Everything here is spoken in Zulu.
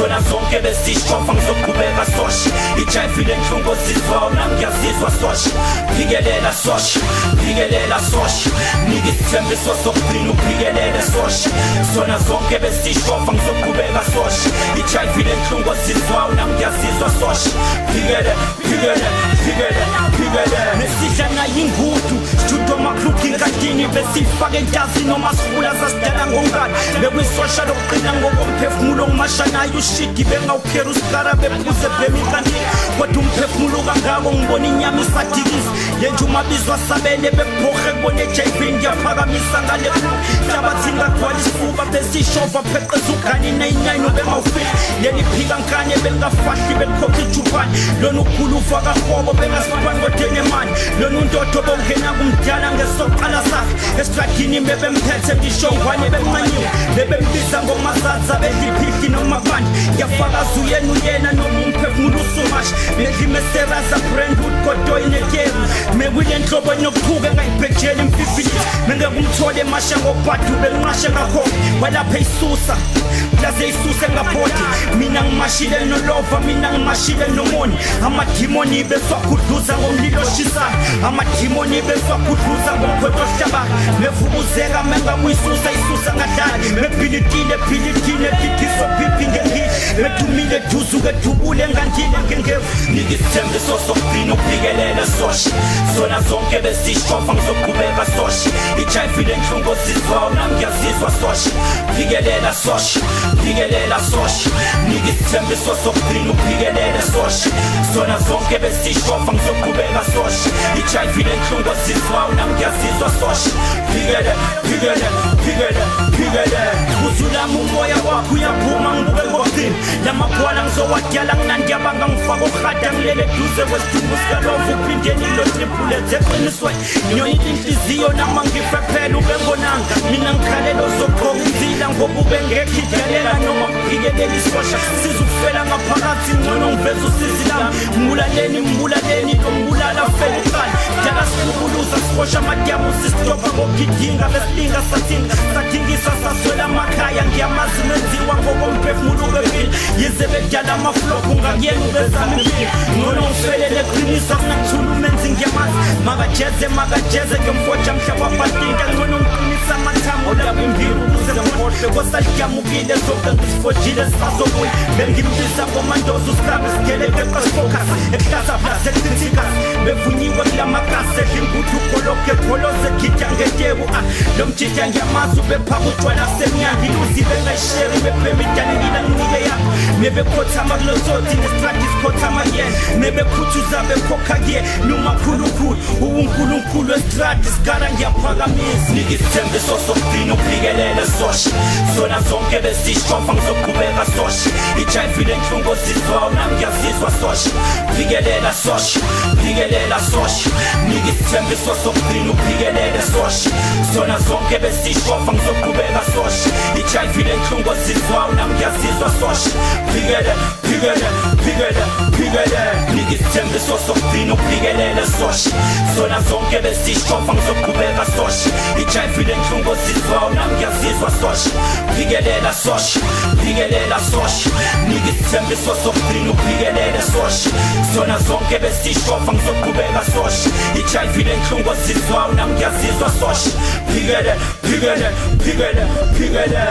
zona zonke besishofa ngizoqhubeka sosha ijayivile enhlungu zizwa nami ngiyazizwa sosha phikelela sosha phikelela sosha nika isithembiso sokugcina uphikelele sosha zona zonke besishofa ngizoqhubeka sosha ijayivile enhlungu zizwa nami ngiyazizwa sosha phikele phikele phikele phikele nesidla nayo ingudu studio makluki nkantini besifake entazi noma sifula sasidala ngongani bekwisosha lokuqina ngokomphefumulo ngimasha nayo ushidi bengawukhera usikara bephuze bemikantini kodwa umphefumulo kangako ngibona inyama isadikisa yenje umabizwa sabene bebhohe kubona eJV ngiyaphakamisa ngale hlabathi ngagcwala isifuba besishova pheqeza ugani 99 ubengawufika leli phika nkane belingafahli belikhokha ijubane lona ukhulu ufaka hobo bengasibani kodene mani lona undodo bongena kumdala ngesoqala sakhe esitradini bebemphethe ngisho ngwane bemanyiwe bebembiza ngomazaza bedliphihli noma bani ngiyafakaza uyena noma umphefumulo usumashi bedlimeseraza brandwood kodoyine tyeru mekule nhlobo enokuphuka engayibhejeli imfifili mengekumthole emasha ngobhadu belinqashe ngakhona walapha isusa laze isuse ngabhodi mina ngimashile nolova mina ngimashile nomoni amadimoni beswakhudluza ngomlilo oshisayo amadimoni beswakhudluza ngomkhwetho osihlabaka mevukuzeka mengakuyisusa isusa ngadlali mebhilitile bhilitile didiso phiphi ngengili bedumile duzuke dubule ngandile ngengevu nika isithembiso sokugcina uphikelela sosha zona zonke besishofa ngizoqhubeka sosha ijayivile enhlungu zizwa nami ngiyazizwa sosha phikelela sosha phikelela sosha nika isithembiso sokugcina uphikelela sosha zona zonke besishofa ngizoqhubeka sosha ijayivile enhlungu zizwa nami ngiyazizwa sosha phikele phikele phikele phikele uzulama umoya wakho uyaphuma ngibuke ngogcina lamabhola ngizowadyala nginandiyabanga ngifaka ukurhada ngilele duze kwesidumbu sikalovu uphindeni lo triplets eqiniswe ngiyoyita inhliziyo nama ngife phela ubembonanga mina ngikhalela uzogqoka inzila ngoba ubengekho idalela noma ngiphikelele isosha sizukufela ngaphakathi ngcono ngiveza usizi lami mbulaleni lombulala fela uqala dala sikhubuluza sibosha amadiyamu sisitopa ngokidinga besilinga sadingisa saswela amakhaya ngiyamazi menziwa ngokomphefumulo bebili yize bedala amafloko ngakuyena ubezami impilo ngcono ngifelele eqinisa kunakuthula umenzi ngiyamazi makajeze ngiyomfotsha mhlaba wabhatinta ngcono ngiqinisa amathambo labo imbili ukuze ngikhohlwe kosalidiyamukile zonke ngisifojile sisazobuya bengimbiza ngomandoza usikambe sigeleke qasifocus ekuhlaza plus ekucithikasi bevunyiwe kulamakasi edla inkuthu ugoloke goloze gidya ngetebu lo mjija ngiyamazi ubephaka utshwala semnyandi uzibe ngayisheri bepemidanilila nginike yakho mebekhothama kulozothi nestrati sikhothama kuyena mebekhuthuza bekhokha kuye numakhulukhulu uwunkulunkulu estrati sigara ngiyaphakamisa nika isithembiso sokugcina uphikelela sosha zona zonke besishofa ngizoqhubeka sosha ijayivile enhlungu zizwa nami ngiyazizwa sosha phikelela sosha phikelela sosha nika isithembiso sokugcina uphikelela sosha zona zonke besishofa ngizoqhubeka sosha ijayivile enhlungu zizwa nami ngiyazizwa sosha phikele phikele phikele phikele nika isithembiso sokugcina uphikelela sosha zona zonke besishofa ngizoqhubeka sosha ijayivile enhlungu zizwa nami ngiyazizwa sosha phikelela sosha phikelela sosha nika isithembiso sokugcina uphikelela sosha zona zonke besishofa ngizoqhubeka sosha ijayivile enhlungu zizwa nami ngiyazizwa sosha phikele phikele phikele phikele